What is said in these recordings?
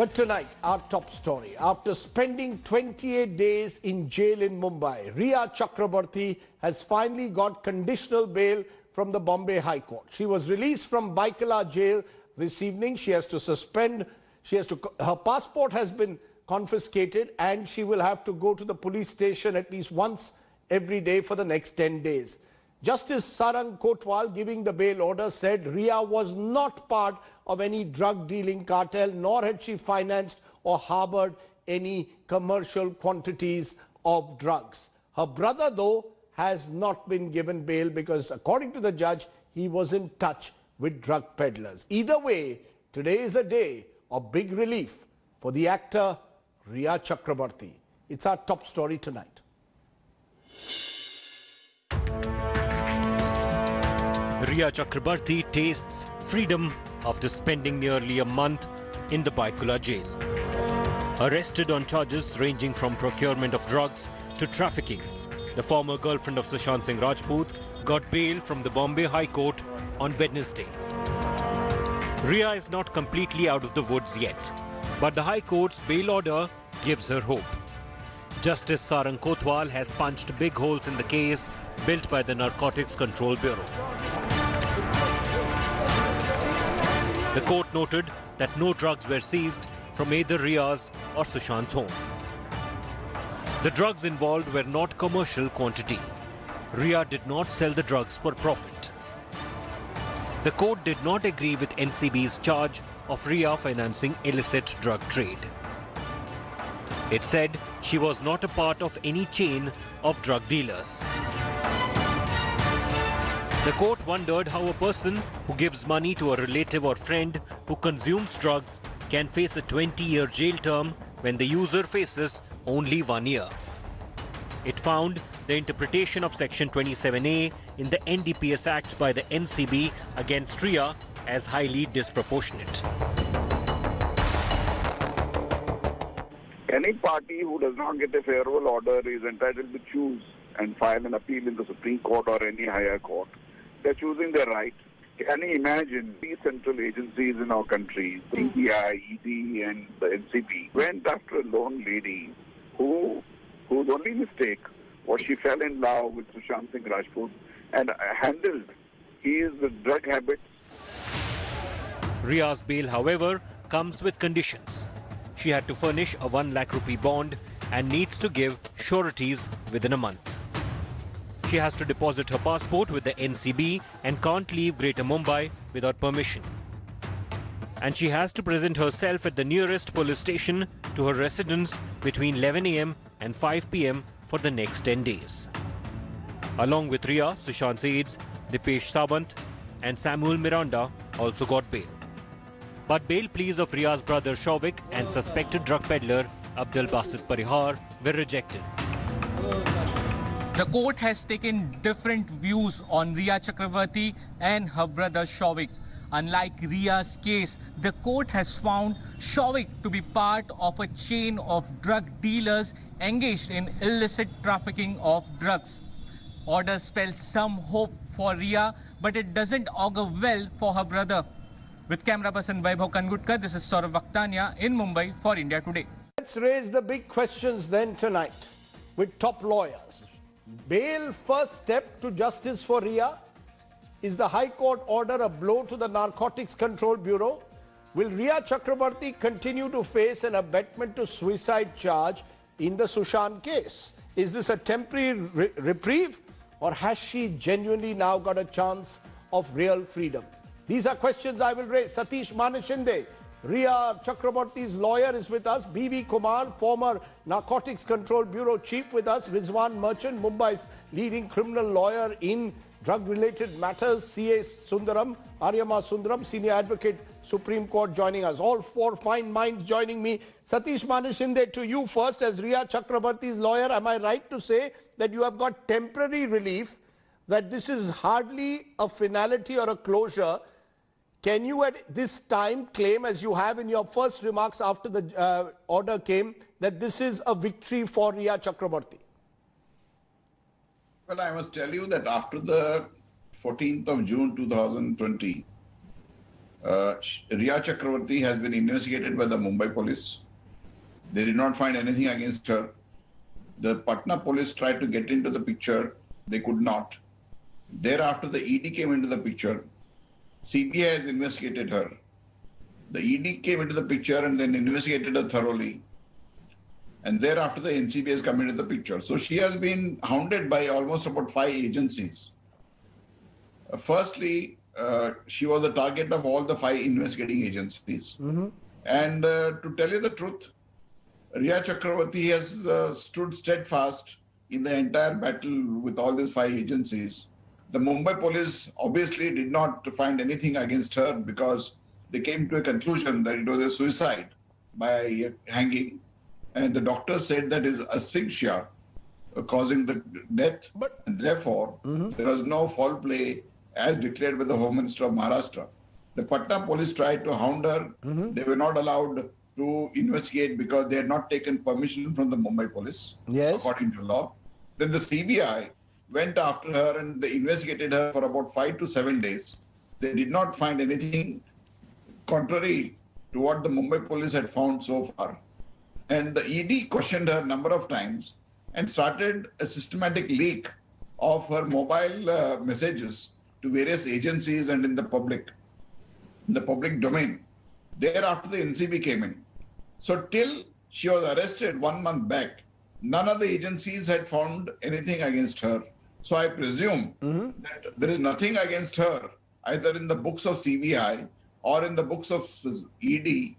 But tonight, our top story. After spending 28 days in jail in Mumbai, Rhea Chakraborty has finally got conditional bail from the Bombay High Court. She was released from Baikala jail this evening. Her passport has been confiscated and she will have to go to the police station at least once every day for the next 10 days. Justice Sarang Kotwal, giving the bail order, said Rhea was not part of any drug dealing cartel, nor had she financed or harbored any commercial quantities of drugs. Her brother, though, has not been given bail because, according to the judge, he was in touch with drug peddlers. Either way, today is a day of big relief for the actor Rhea Chakraborty. It's our top story tonight. Rhea Chakraborty tastes freedom after spending nearly a month in the Baikula jail. Arrested on charges ranging from procurement of drugs to trafficking, the former girlfriend of Sushant Singh Rajput got bail from the Bombay High Court on Wednesday. Rhea is not completely out of the woods yet, but the High Court's bail order gives her hope. Justice Sarang Kotwal has punched big holes in the case built by the Narcotics Control Bureau. The court noted that no drugs were seized from either Rhea's or Sushant's home. The drugs involved were not commercial quantity. Rhea did not sell the drugs for profit. The court did not agree with NCB's charge of Rhea financing illicit drug trade. It said she was not a part of any chain of drug dealers. The court wondered how a person who gives money to a relative or friend who consumes drugs can face a 20-year jail term when the user faces only 1 year. It found the interpretation of Section 27A in the NDPS Act by the NCB against Rhea as highly disproportionate. Any party who does not get a favorable order is entitled to choose and file an appeal in the Supreme Court or any higher court. They're choosing their right. Can you imagine these central agencies in our country, CBI, ED and the NCB, went after a lone lady whose only mistake was she fell in love with Sushant Singh Rajput and handled his drug habits. Rhea's bail, however, comes with conditions. She had to furnish a 1 lakh rupee bond and needs to give sureties within a month. She has to deposit her passport with the NCB and can't leave Greater Mumbai without permission. And she has to present herself at the nearest police station to her residence between 11 AM and 5 PM for the next 10 days. Along with Rhea, Sushant's aides, Dipesh Sawant and Samuel Miranda also got bail. But bail pleas of Rhea's brother Shavik and suspected drug peddler Abdul Basit Parihar were rejected. The court has taken different views on Rhea Chakraborty and her brother Shavik. Unlike Rhea's case, the court has found Shavik to be part of a chain of drug dealers engaged in illicit trafficking of drugs. Order spells some hope for Rhea, but it doesn't augur well for her brother. With camera person Vaibhav Kangutkar, this is Saurav Vakhtania in Mumbai for India Today. Let's raise the big questions then tonight with top lawyers. Bail first step to justice for Rhea? Is the High Court order a blow to the Narcotics Control Bureau? Will Rhea Chakraborty continue to face an abetment to suicide charge in the Sushant case? Is this a temporary reprieve, or has she genuinely now got a chance of real freedom? These are questions I will raise. Satish Manishinde, Rhea Chakraborty's lawyer, is with us. B.V. Kumar, former Narcotics Control Bureau chief, with us. Rizwan Merchant, Mumbai's leading criminal lawyer in drug-related matters. C.A. Sundaram, Aryama Sundaram, senior advocate, Supreme Court, joining us. All four fine minds joining me. Satish Manishinde, to you first as Rhea Chakraborty's lawyer. Am I right to say that you have got temporary relief, that this is hardly a finality or a closure? Can you at this time claim, as you have in your first remarks after the order came, that this is a victory for Rhea Chakraborty? Well, I must tell you that after the 14th of June 2020, Rhea Chakraborty has been investigated by the Mumbai police. They did not find anything against her. The Patna police tried to get into the picture. They could not. Thereafter, the ED came into the picture. CBI has investigated her. The ED came into the picture and then investigated her thoroughly. And thereafter, the NCB has come into the picture. So she has been hounded by almost about 5 agencies. Firstly, she was the target of all the 5 investigating agencies. And to tell you the truth, Rhea Chakraborty has stood steadfast in the entire battle with all these 5 agencies. The Mumbai police obviously did not find anything against her because they came to a conclusion that it was a suicide by hanging. And the doctor said that is asphyxia causing the death. And therefore, there was no foul play as declared by the Home Minister of Maharashtra. The Patna police tried to hound her. They were not allowed to investigate because they had not taken permission from the Mumbai police, according to law. Then the CBI went after her and they investigated her for about 5 to 7 days. They did not find anything contrary to what the Mumbai police had found so far. And the ED questioned her a number of times and started a systematic leak of her mobile messages to various agencies and in the public domain. Thereafter, the NCB came in. So till she was arrested 1 month back, none of the agencies had found anything against her. So I presume that there is nothing against her, either in the books of CBI or in the books of ED,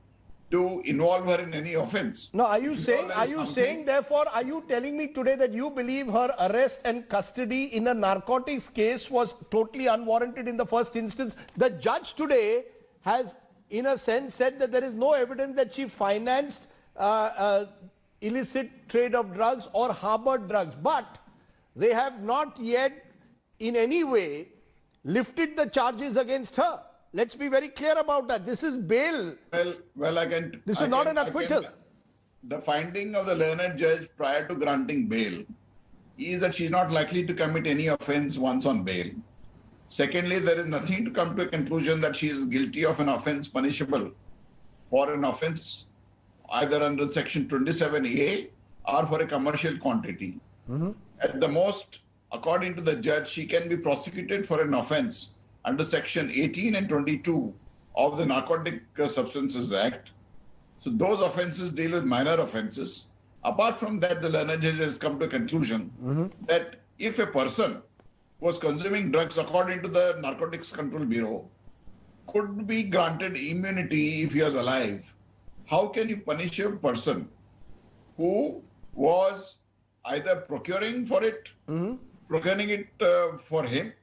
to involve her in any offense. No, are you saying, therefore, are you telling me today that you believe her arrest and custody in a narcotics case was totally unwarranted in the first instance? The judge today has, in a sense, said that there is no evidence that she financed illicit trade of drugs or harbored drugs, but they have not yet in any way lifted the charges against her. Let's be very clear about that. This is bail. This is not an acquittal. The finding of the learned judge prior to granting bail is that she is not likely to commit any offense once on bail. Secondly, there is nothing to come to a conclusion that she is guilty of an offense punishable for an offense either under section 27A or for a commercial quantity. At the most, according to the judge, she can be prosecuted for an offense under section 18 and 22 of the Narcotic Substances Act. So those offenses deal with minor offenses. Apart from that, the learned judge has come to a conclusion that if a person was consuming drugs according to the Narcotics Control Bureau could be granted immunity if he was alive, how can you punish a person who was either procuring for it, procuring it for him,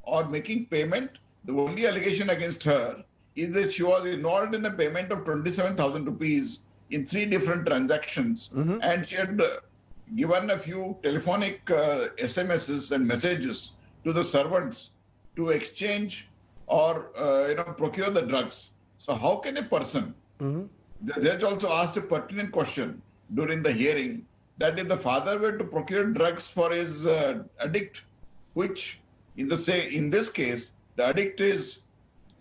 or making payment? The only allegation against her is that she was involved in a payment of 27,000 rupees in 3 different transactions, and she had given a few telephonic SMSs and messages to the servants to exchange or procure the drugs. So how can a person? The judge also asked a pertinent question during the hearing that if the father were to procure drugs for his addict, which in this case, the addict is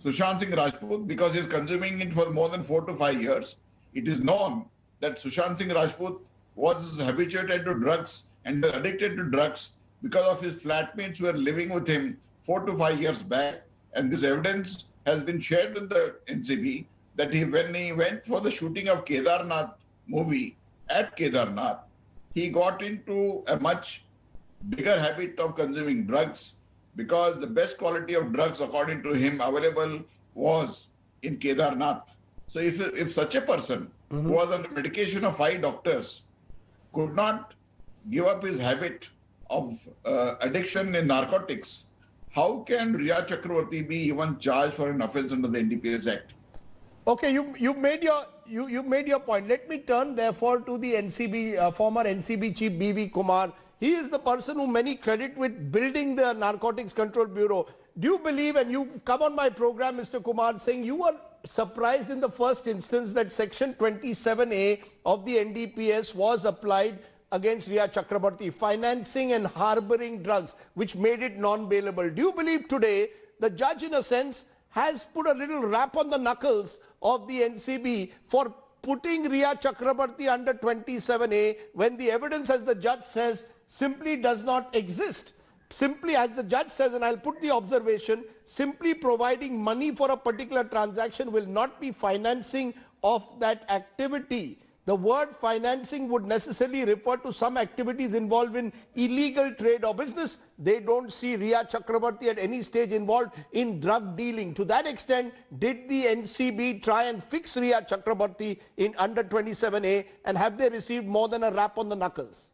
Sushant Singh Rajput because he is consuming it for more than 4 to 5 years. It is known that Sushant Singh Rajput was habituated to drugs and addicted to drugs because of his flatmates who were living with him 4 to 5 years back. And this evidence has been shared with the NCB that when he went for the shooting of Kedarnath movie at Kedarnath, he got into a much bigger habit of consuming drugs because the best quality of drugs, according to him, available was in Kedarnath. So if such a person who was on the medication of 5 doctors could not give up his habit of addiction in narcotics, how can Rhea Chakraborty be even charged for an offense under the NDPS Act? Okay, you made your point. Let me turn therefore to the NCB former NCB chief B.V. Kumar. He is the person who many credit with building the Narcotics Control Bureau. Do you believe, and you come on my program, Mr. Kumar, saying you were surprised in the first instance that section 27A of the NDPS was applied against Rhea Chakraborty, financing and harboring drugs, which made it non-bailable. Do you believe today the judge, in a sense, has put a little rap on the knuckles of the NCB for putting Rhea Chakraborty under 27A when the evidence, as the judge says, simply does not exist. Simply, as the judge says, and I'll put the observation, simply providing money for a particular transaction will not be financing of that activity. The word financing would necessarily refer to some activities involved in illegal trade or business. They don't see Rhea Chakraborty at any stage involved in drug dealing. To that extent, did the NCB try and fix Rhea Chakraborty in under 27A, and have they received more than a rap on the knuckles?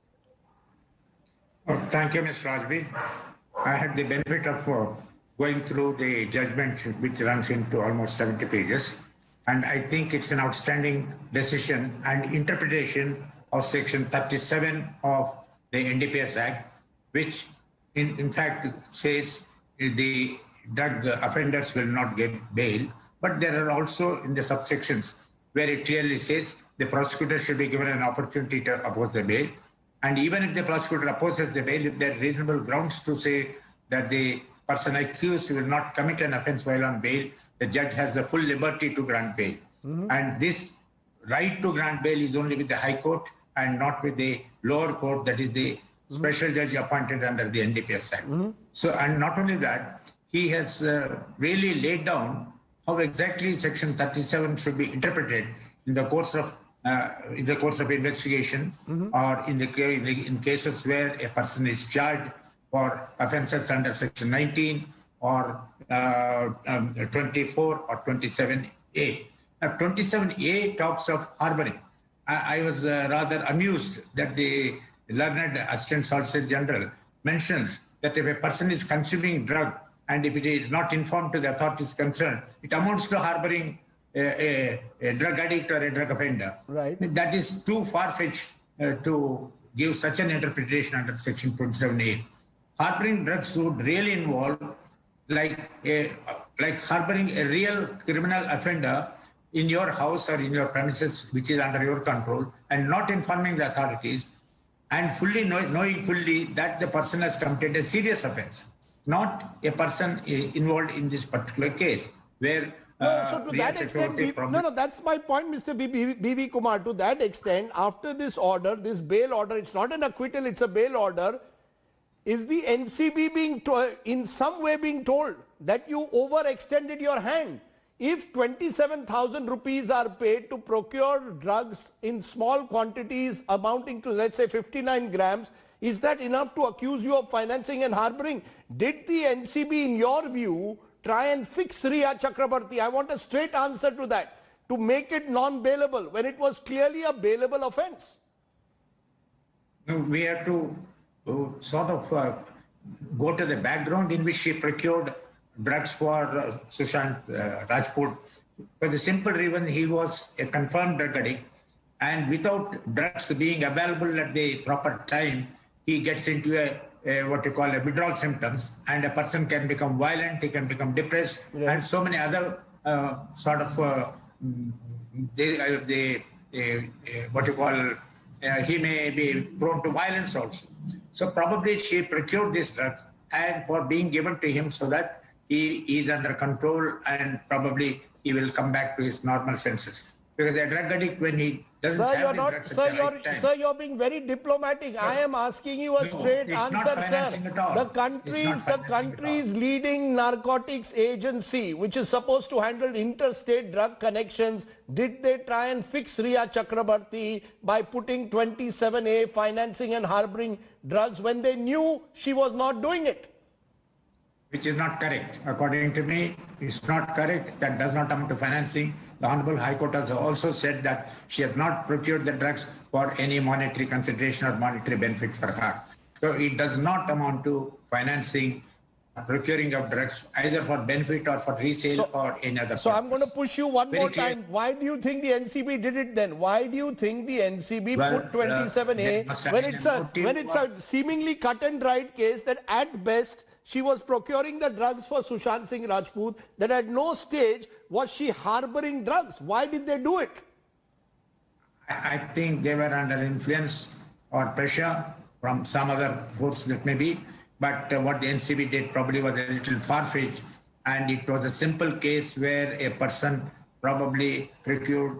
Oh, thank you, Ms. Rajbi. I had the benefit of going through the judgment, which runs into almost 70 pages. And I think it's an outstanding decision and interpretation of Section 37 of the NDPS Act, which in fact says the drug offenders will not get bail. But there are also in the subsections where it clearly says the prosecutor should be given an opportunity to oppose the bail. And even if the prosecutor opposes the bail, if there are reasonable grounds to say that the person accused will not commit an offense while on bail, the judge has the full liberty to grant bail. And this right to grant bail is only with the High Court and not with the lower court, that is the special judge appointed under the NDPS Act. So, and not only that, he has really laid down how exactly Section 37 should be interpreted in the course of investigation, or in cases where a person is charged for offences under Section 19 or 24 or 27A. Now, 27A talks of harboring. I was rather amused that the learned Assistant Solicitor General mentions that if a person is consuming drug and if it is not informed to the authorities concerned, it amounts to harboring a drug addict or a drug offender. Right. That is too far-fetched to give such an interpretation under Section 27A. Harboring drugs would really involve like harboring a real criminal offender in your house or in your premises, which is under your control, and not informing the authorities, and fully knowing fully that the person has committed a serious offense, not a person involved in this particular case, where so to that extent, that's my point, Mr. B.V. Kumar. To that extent, after this order, this bail order, it's not an acquittal, it's a bail order. Is the NCB being in some way being told that you overextended your hand? If 27,000 rupees are paid to procure drugs in small quantities amounting to, let's say, 59 grams, is that enough to accuse you of financing and harboring? Did the NCB, in your view, try and fix Rhea Chakraborty? I want a straight answer to that, to make it non-bailable when it was clearly a bailable offense. We have to sort of go to the background in which she procured drugs for Sushant Rajput. For the simple reason he was a confirmed drug addict, and without drugs being available at the proper time, he gets into a what you call a withdrawal symptoms, and a person can become violent, he can become depressed, and so many other sort of what you call he may be prone to violence also. So probably she procured these drugs and for being given to him so that he is under control and probably he will come back to his normal senses. Because a drug addict, when he doesn't have the drugs at the right time. Sir, you're being very diplomatic. I am asking you a straight answer, sir. The country's leading narcotics agency, which is supposed to handle interstate drug connections, did they try and fix Rhea Chakraborty by putting 27A financing and harboring drugs when they knew she was not doing it? Which is not correct. According to me, it's not correct. That does not amount to financing. The Honorable High Court has also said that she has not procured the drugs for any monetary consideration or monetary benefit for her. So it does not amount to financing, procuring of drugs, either for benefit or for resale or any other purpose. So I'm going to push you one more time. Why do you think the NCB did it then? Why do you think the NCB put 27A when it's a seemingly cut and dried case that at best she was procuring the drugs for Sushant Singh Rajput, that at no stage was she harboring drugs? Why did they do it? I think they were under influence or pressure from some other force that may be. But what the NCB did probably was a little far-fetched. and it was a simple case where a person probably procured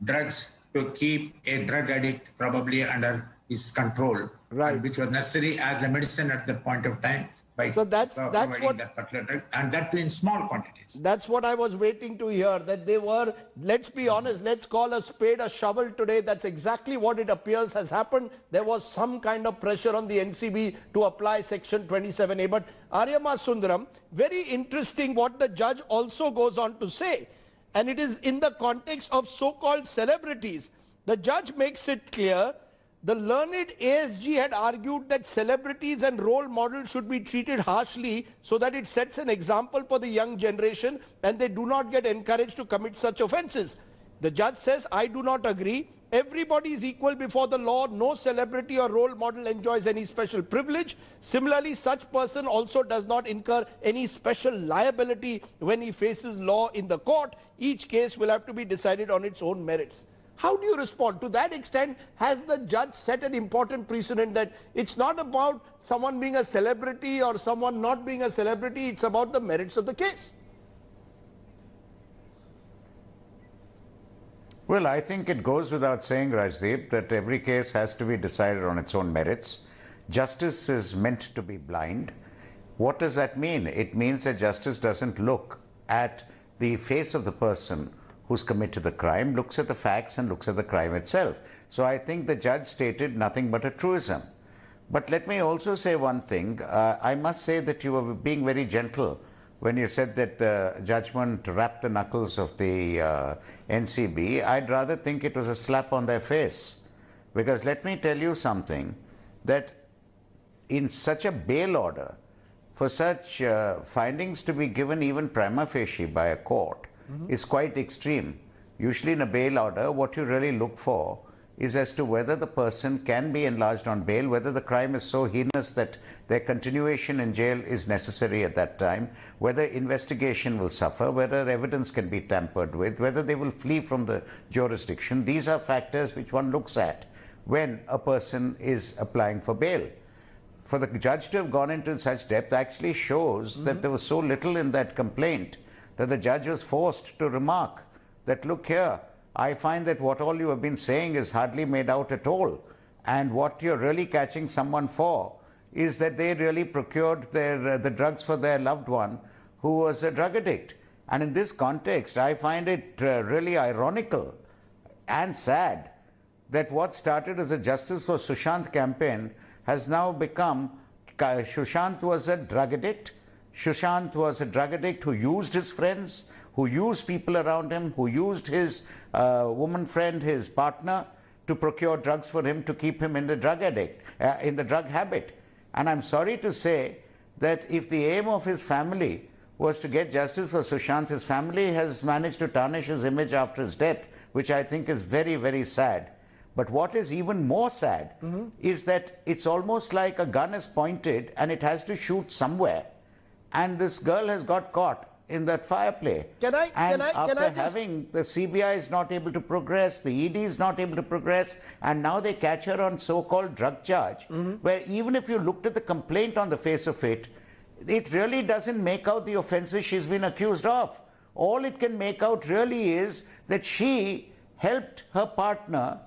drugs to keep a drug addict probably under his control, Right. and which was necessary as a medicine at the point of time. By So that's providing what- that particular drug, and that too in small quantities. That's what I was waiting to hear, that they were, let's be honest, let's call a spade a shovel today. That's exactly what it appears has happened. There was some kind of pressure on the NCB to apply Section 27A. But Aryama Sundaram, very interesting what the judge also goes on to say. And it is in the context of so-called celebrities. The judge makes it clear the learned ASG had argued that celebrities and role models should be treated harshly so that it sets an example for the young generation and they do not get encouraged to commit such offenses. The judge says, I do not agree. Everybody is equal before the law. No celebrity or role model enjoys any special privilege. Similarly, such person also does not incur any special liability when he faces law in the court. Each case will have to be decided on its own merits. How do you respond? To that extent, has the judge set an important precedent that it's not about someone being a celebrity or someone not being a celebrity, it's about the merits of the case? Well, I think it goes without saying, Rajdeep, that every case has to be decided on its own merits. Justice is meant to be blind. What does that mean? It means that justice doesn't look at the face of the person who's committed the crime, looks at the facts and looks at the crime itself. So I think the judge stated nothing but a truism. But let me also say one thing. I must say that you were being very gentle when you said that the judgment wrapped the knuckles of the NCB. I'd rather think it was a slap on their face. Because let me tell you something, that in such a bail order, for such findings to be given even prima facie by a court, is quite extreme. Usually in a bail order, what you really look for is as to whether the person can be enlarged on bail, whether the crime is so heinous that their continuation in jail is necessary at that time, whether investigation will suffer, whether evidence can be tampered with, whether they will flee from the jurisdiction. These are factors which one looks at when a person is applying for bail. For the judge to have gone into such depth actually shows that there was so little in that complaint that the judge was forced to remark that, look here, I find that what all you have been saying is hardly made out at all. And what you're really catching someone for is that they really procured the drugs for their loved one who was a drug addict. And in this context, I find it really ironical and sad that what started as a Justice for Sushant campaign has now become Sushant was a drug addict. Sushant was a drug addict who used his friends, who used people around him, who used his woman friend, his partner, to procure drugs for him to keep him in the drug habit. And I'm sorry to say that if the aim of his family was to get justice for Sushant, his family has managed to tarnish his image after his death, which I think is very, very sad. But what is even more sad is that it's almost like a gun is pointed and it has to shoot somewhere. And this girl has got caught in that fire play. After having the CBI is not able to progress, the ED is not able to progress, and now they catch her on so-called drug charge, where even if you looked at the complaint on the face of it, it really doesn't make out the offences she's been accused of. All it can make out really is that she helped her partner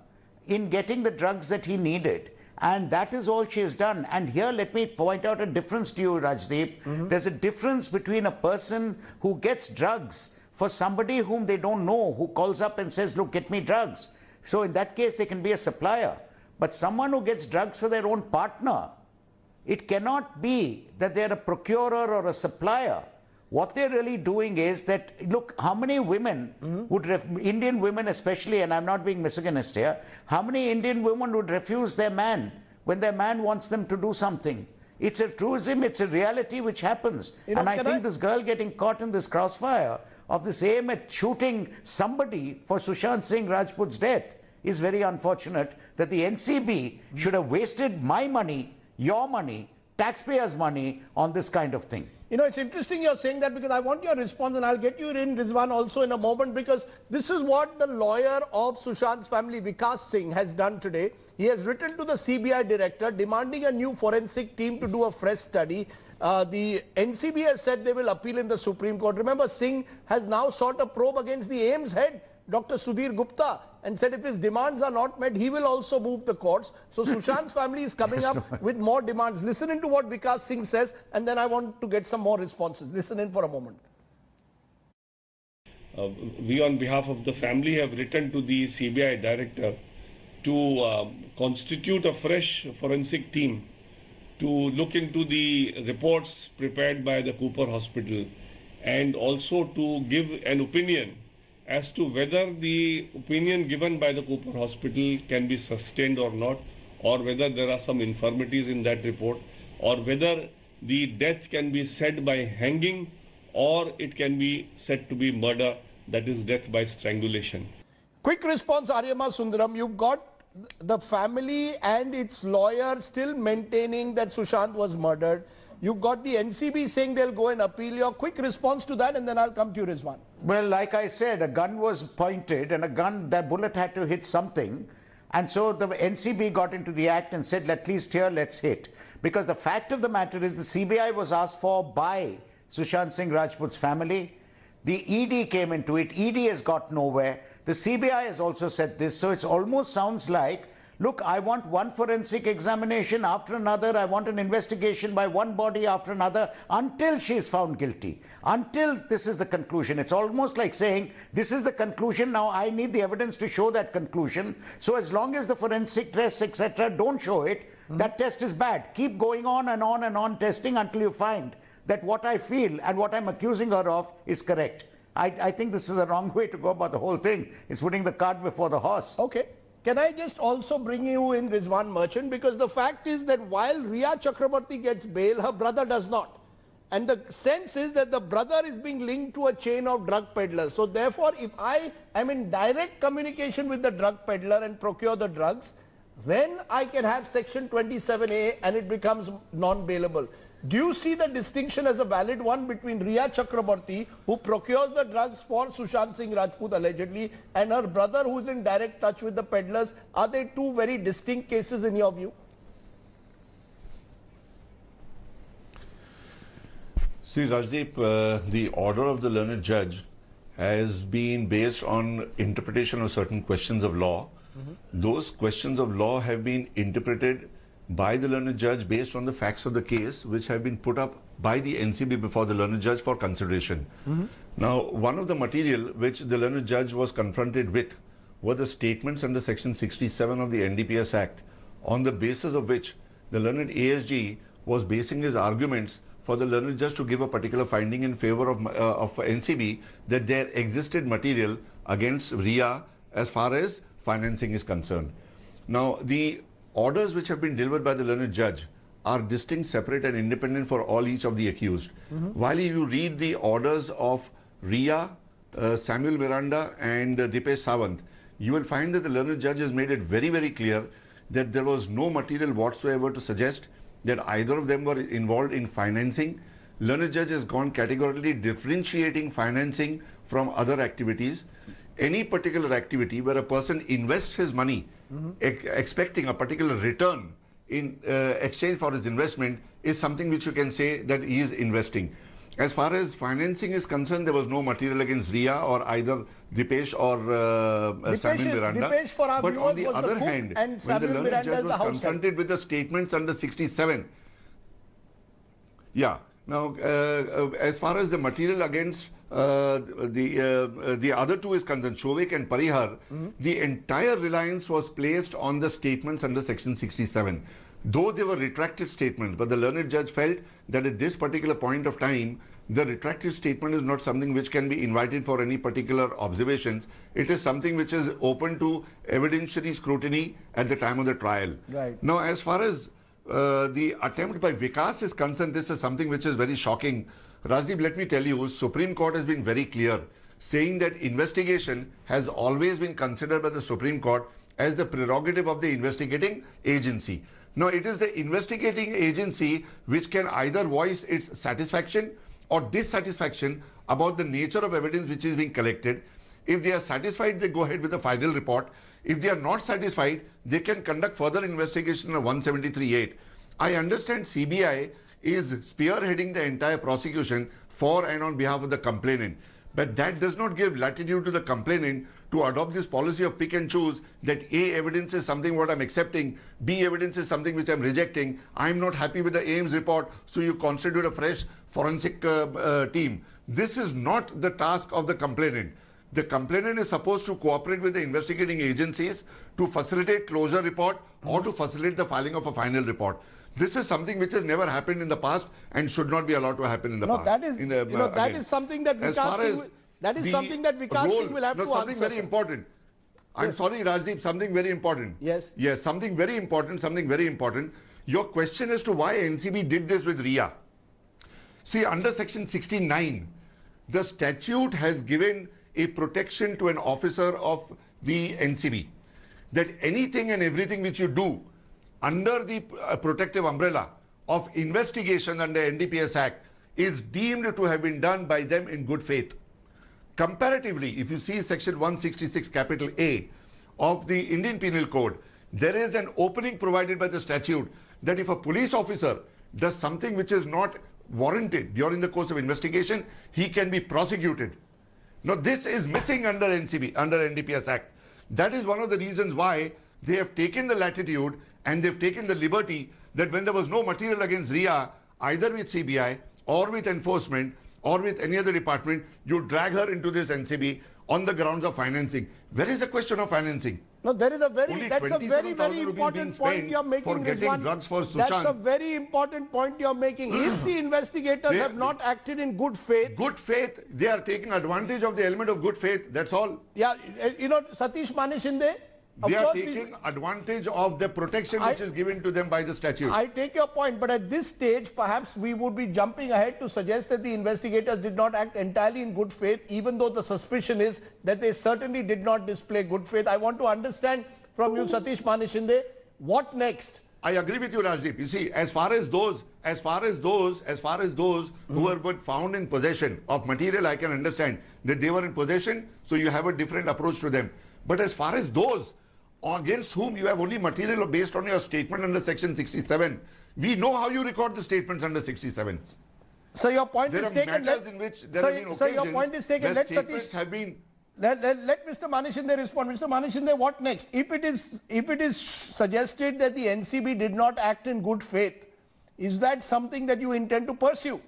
in getting the drugs that he needed. And that is all she has done. And here, let me point out a difference to you, Rajdeep. There's a difference between a person who gets drugs for somebody whom they don't know, who calls up and says, look, get me drugs. So in that case, they can be a supplier. But someone who gets drugs for their own partner, it cannot be that they're a procurer or a supplier. What they're really doing is that, look, how many women would, Indian women especially, and I'm not being misogynist here, how many Indian women would refuse their man when their man wants them to do something? It's a truism, it's a reality which happens. And I think this girl getting caught in this crossfire of this aim at shooting somebody for Sushant Singh Rajput's death is very unfortunate, that the NCB should have wasted my money, your money, taxpayers' money on this kind of thing. You know, it's interesting you're saying that, because I want your response, and I'll get you in, Rizwan, also in a moment, because this is what the lawyer of Sushant's family, Vikas Singh, has done today. He has written to the CBI director demanding a new forensic team to do a fresh study. The NCB has said they will appeal in the Supreme Court. Remember, Singh has now sought a probe against the AIIMS head, Dr. Sudhir Gupta, and said if his demands are not met, he will also move the courts. So Sushant's family is coming up with more demands. Listen into what Vikas Singh says, and then I want to get some more responses. Listen in for a moment. We on behalf of the family have written to the CBI director to constitute a fresh forensic team to look into the reports prepared by the Cooper Hospital and also to give an opinion as to whether the opinion given by the Cooper Hospital can be sustained or not, or whether there are some infirmities in that report, or whether the death can be said by hanging or it can be said to be murder, that is death by strangulation. Quick response, Aryama Sundaram. You've got the family and its lawyer still maintaining that Sushant was murdered. You've got the NCB saying they'll go and appeal. Your quick response to that, and then I'll come to you, Rizwan. Well, like I said, a gun was pointed and that bullet had to hit something. And so the NCB got into the act and said, at least here, let's hit. Because the fact of the matter is the CBI was asked for by Sushant Singh Rajput's family. The ED came into it. ED has got nowhere. The CBI has also said this. So it almost sounds like, look, I want one forensic examination after another. I want an investigation by one body after another until she is found guilty. Until this is the conclusion. It's almost like saying, this is the conclusion. Now I need the evidence to show that conclusion. So as long as the forensic tests, etc., don't show it, that test is bad. Keep going on and on and on testing until you find that what I feel and what I'm accusing her of is correct. I think this is the wrong way to go about the whole thing. It's putting the cart before the horse. Okay. Can I just also bring you in, Rizwan Merchant? Because the fact is that while Rhea Chakraborty gets bail, her brother does not. And the sense is that the brother is being linked to a chain of drug peddlers. So therefore, if I am in direct communication with the drug peddler and procure the drugs, then I can have section 27A and it becomes non-bailable. Do you see the distinction as a valid one between Rhea Chakraborty, who procures the drugs for Sushant Singh Rajput allegedly, and her brother who is in direct touch with the peddlers? Are they two very distinct cases in your view? See, Rajdeep, the order of the learned judge has been based on interpretation of certain questions of law. Those questions of law have been interpreted by the learned judge based on the facts of the case, which have been put up by the NCB before the learned judge for consideration. Now, one of the material which the learned judge was confronted with were the statements under section 67 of the NDPS Act, on the basis of which the learned ASG was basing his arguments for the learned judge to give a particular finding in favor of NCB that there existed material against Rhea as far as financing is concerned. Now, the orders which have been delivered by the learned judge are distinct, separate and independent for each of the accused. While you read the orders of Rhea, Samuel Miranda and Dipesh Sawant, you will find that the learned judge has made it very, very clear that there was no material whatsoever to suggest that either of them were involved in financing. Learned judge has gone categorically differentiating financing from other activities. Any particular activity where a person invests his money expecting a particular return in exchange for his investment is something which you can say that he is investing. As far as financing is concerned, there was no material against Rhea or either Dipesh or Samuel Miranda. Dipesh, for our but on the other hand, when the learned judge was confronted with the statements under 67, now as far as the material against the other two is concerned, Shovik and Parihar, the entire reliance was placed on the statements under section 67. Though they were retracted statements, but the learned judge felt that at this particular point of time, the retracted statement is not something which can be invited for any particular observations. It is something which is open to evidentiary scrutiny at the time of the trial. Right. Now, as far as the attempt by Vikas is concerned, this is something which is very shocking. Rajdeep, let me tell you, Supreme Court has been very clear, saying that investigation has always been considered by the Supreme Court as the prerogative of the investigating agency. Now, it is the investigating agency which can either voice its satisfaction or dissatisfaction about the nature of evidence which is being collected. If they are satisfied, they go ahead with the final report. If they are not satisfied, they can conduct further investigation of 173(8). I understand CBI is spearheading the entire prosecution for and on behalf of the complainant. But that does not give latitude to the complainant to adopt this policy of pick and choose, that A, evidence is something what I'm accepting, B, evidence is something which I'm rejecting, I'm not happy with the AIIMS report, so you constitute a fresh forensic team. This is not the task of the complainant. The complainant is supposed to cooperate with the investigating agencies to facilitate closure report or to facilitate the filing of a final report. This is something which has never happened in the past and should not be allowed to happen in the past. That is, that is something that Vikas Singh will have to answer. Something very important. I'm sorry, Rajdeep, something very important. Yes. Yes, something very important. Your question as to why NCB did this with Rhea. See, under section 69, the statute has given a protection to an officer of the NCB, that anything and everything which you do under the protective umbrella of investigation under NDPS Act is deemed to have been done by them in good faith. Comparatively, if you see section 166 capital A of the Indian Penal Code, there is an opening provided by the statute that if a police officer does something which is not warranted during the course of investigation, he can be prosecuted. Now, this is missing under NCB, under NDPS Act. That is one of the reasons why they have taken the latitude and they've taken the liberty that when there was no material against Rhea, either with CBI or with enforcement or with any other department, you drag her into this NCB on the grounds of financing. Where is the question of financing? No, there is a very, that's a very, very important point you're making. That's a very important point you're making. If the investigators have not acted in good faith. Good faith, they are taking advantage of the element of good faith, that's all. Yeah, you know, Satish Manishinde, they are taking advantage of the protection which is given to them by the statute. I take your point, but at this stage, perhaps we would be jumping ahead to suggest that the investigators did not act entirely in good faith, even though the suspicion is that they certainly did not display good faith. I want to understand from you, Satish Manishinde, what next? I agree with you, Rajdeep. You see, as far as those who were found in possession of material, I can understand that they were in possession, so you have a different approach to them. But as far as those against whom you have only material based on your statement under section 67, we know how you record the statements under 67. So your point is taken. So your point is taken. Let Satish have been. Let Mr. Manishinde respond. Mr. Manishinde, what next? If it is suggested that the NCB did not act in good faith, is that something that you intend to pursue?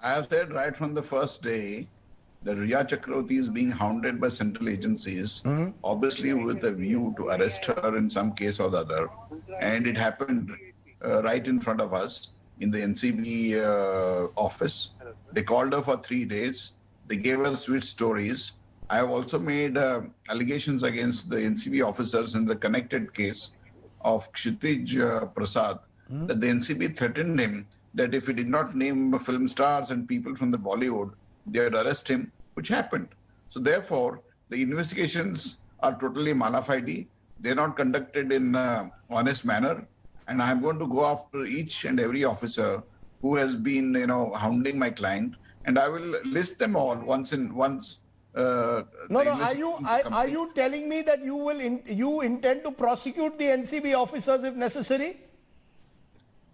I have said right from the first day that Rhea Chakraborty is being hounded by central agencies, obviously with a view to arrest her in some case or the other. And it happened right in front of us in the NCB office. They called her for 3 days. They gave her sweet stories. I have also made allegations against the NCB officers in the connected case of Kshitij Prasad, that the NCB threatened him that if he did not name film stars and people from the Bollywood, they would arrest him, which happened. So therefore, the investigations are totally mala fide. They're not conducted in honest manner. And I'm going to go after each and every officer who has been, hounding my client. And I will list them all once. Are you telling me that you intend to prosecute the NCB officers if necessary?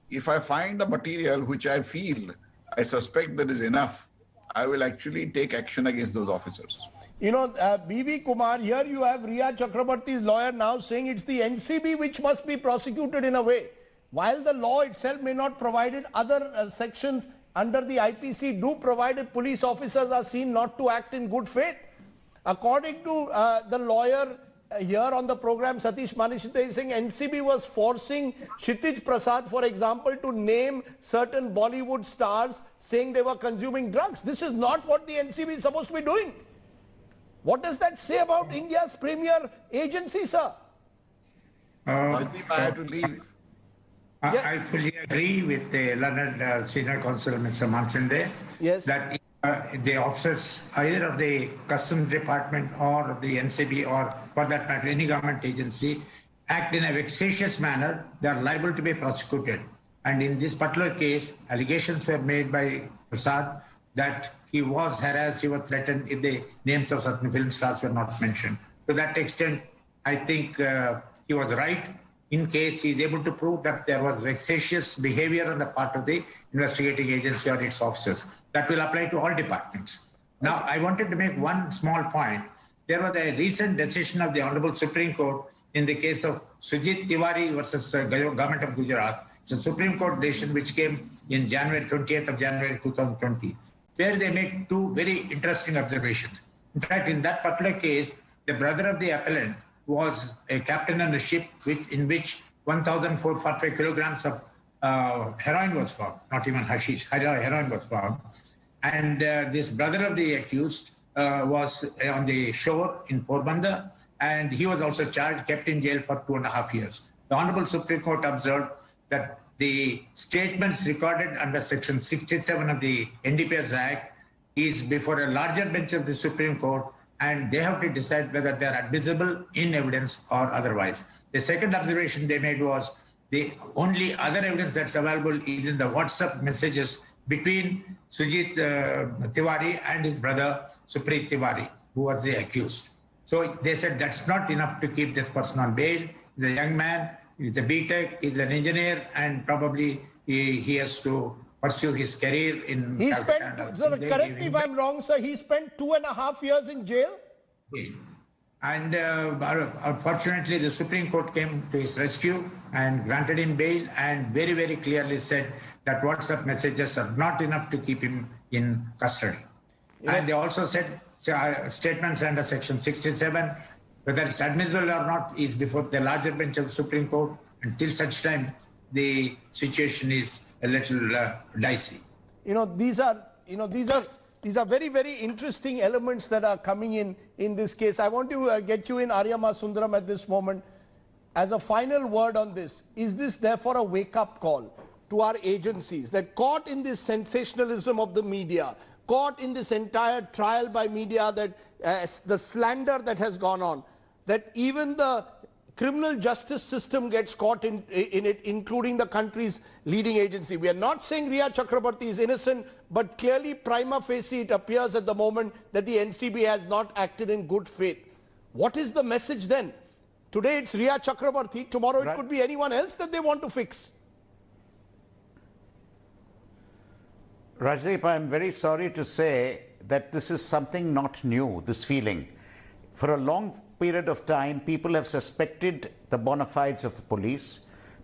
If I find a material which I feel, I suspect that is enough, I will actually take action against those officers. You know, B.V. Kumar, here you have Rhea Chakraborty's lawyer now saying it's the NCB which must be prosecuted in a way. While the law itself may not provide it, other sections under the IPC do provide if police officers are seen not to act in good faith. According to the lawyer here on the program, Satish Manishinde is saying NCB was forcing Kshitij Prasad, for example, to name certain Bollywood stars, saying they were consuming drugs. This is not what the NCB is supposed to be doing. What does that say about India's premier agency, sir? I have to leave. I fully agree with the learned senior counsel, Mr. Manishinde, that the officers either of the Customs Department or of the NCB or for that matter any government agency act in a vexatious manner, they are liable to be prosecuted. And in this particular case, allegations were made by Prasad that he was harassed, he was threatened if the names of certain film stars were not mentioned. To that extent, I think he was right in case he is able to prove that there was vexatious behavior on the part of the investigating agency or its officers. That will apply to all departments. Now, I wanted to make one small point. There was a recent decision of the Honorable Supreme Court in the case of Sujit Tiwari versus Government of Gujarat. It's a Supreme Court decision which came in January 20th of January 2020, where they make two very interesting observations. In fact, in that particular case, the brother of the appellant was a captain on a ship in which 1,445 kilograms of heroin was found, not even hashish, heroin was found. And this brother of the accused was on the shore in Porbandar, and he was also charged, kept in jail for 2.5 years. The Honorable Supreme Court observed that the statements recorded under Section 67 of the NDPS Act is before a larger bench of the Supreme Court, and they have to decide whether they are admissible in evidence or otherwise. The second observation they made was the only other evidence that's available is in the WhatsApp messages between Sujit Tiwari and his brother Supreet Tiwari, who was the accused. So they said that's not enough to keep this person on bail. He's a young man, he's a B.Tech, he's an engineer, and probably he has to pursue his career in... He spent, correct me if I'm wrong, sir, he spent 2.5 years in jail? And unfortunately, the Supreme Court came to his rescue and granted him bail, and very, very clearly said that WhatsApp messages are not enough to keep him in custody. Yeah. And they also said statements under Section 67, whether it's admissible or not, is before the larger bench of the Supreme Court. Until such time, the situation is a little dicey. These are very, very interesting elements that are coming in this case. I want to get you in, Aryama Sundaram, at this moment. As a final word on this, is this therefore a wake-up call to our agencies that caught in this sensationalism of the media, caught in this entire trial by media, that the slander that has gone on, that even the criminal justice system gets caught in it, including the country's leading agency. We are not saying Rhea Chakraborty is innocent, but clearly prima facie it appears at the moment that the NCB has not acted in good faith. What is the message then? Today it's Rhea Chakraborty, tomorrow it could be anyone else that they want to fix. Rajdeep, I'm very sorry to say that this is something not new, this feeling. For a long period of time, people have suspected the bona fides of the police.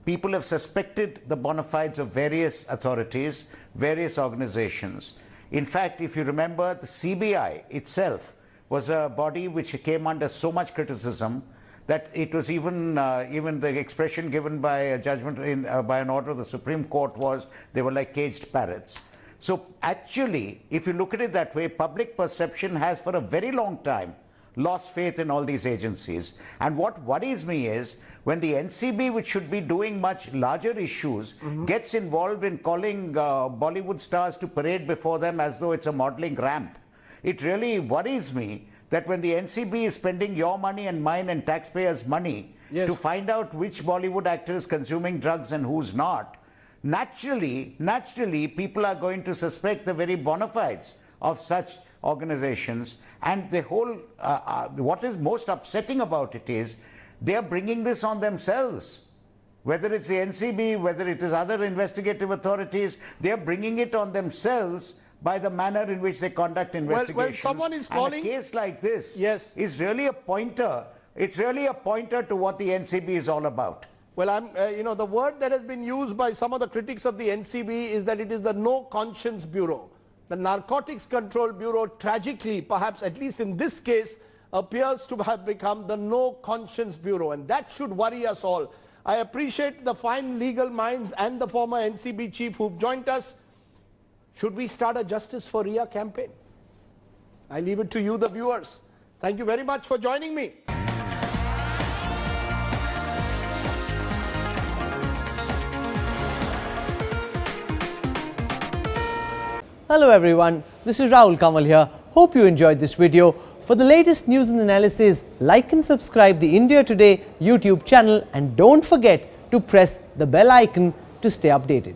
People have suspected the bona fides of various authorities, various organizations. In fact, if you remember, the CBI itself was a body which came under so much criticism that it was even the expression given by a judgment by an order of the Supreme Court was they were like caged parrots. So actually, if you look at it that way, public perception has for a very long time lost faith in all these agencies. And what worries me is when the NCB, which should be doing much larger issues, gets involved in calling Bollywood stars to parade before them as though it's a modeling ramp. It really worries me that when the NCB is spending your money and mine and taxpayers' money to find out which Bollywood actor is consuming drugs and who's not, naturally, people are going to suspect the very bona fides of such organizations. And the whole, what is most upsetting about it is they are bringing this on themselves. Whether it's the NCB, whether it is other investigative authorities, they are bringing it on themselves by the manner in which they conduct investigations. Well, someone is calling... And a case like this is really a pointer. It's really a pointer to what the NCB is all about. Well, the word that has been used by some of the critics of the NCB is that it is the No Conscience Bureau. The Narcotics Control Bureau, tragically, perhaps at least in this case, appears to have become the No Conscience Bureau, and that should worry us all. I appreciate the fine legal minds and the former NCB chief who've joined us. Should we start a Justice for Rhea campaign? I leave it to you, the viewers. Thank you very much for joining me. Hello everyone, this is Rahul Kamal here. Hope you enjoyed this video. For the latest news and analysis, like and subscribe the India Today YouTube channel, and don't forget to press the bell icon to stay updated.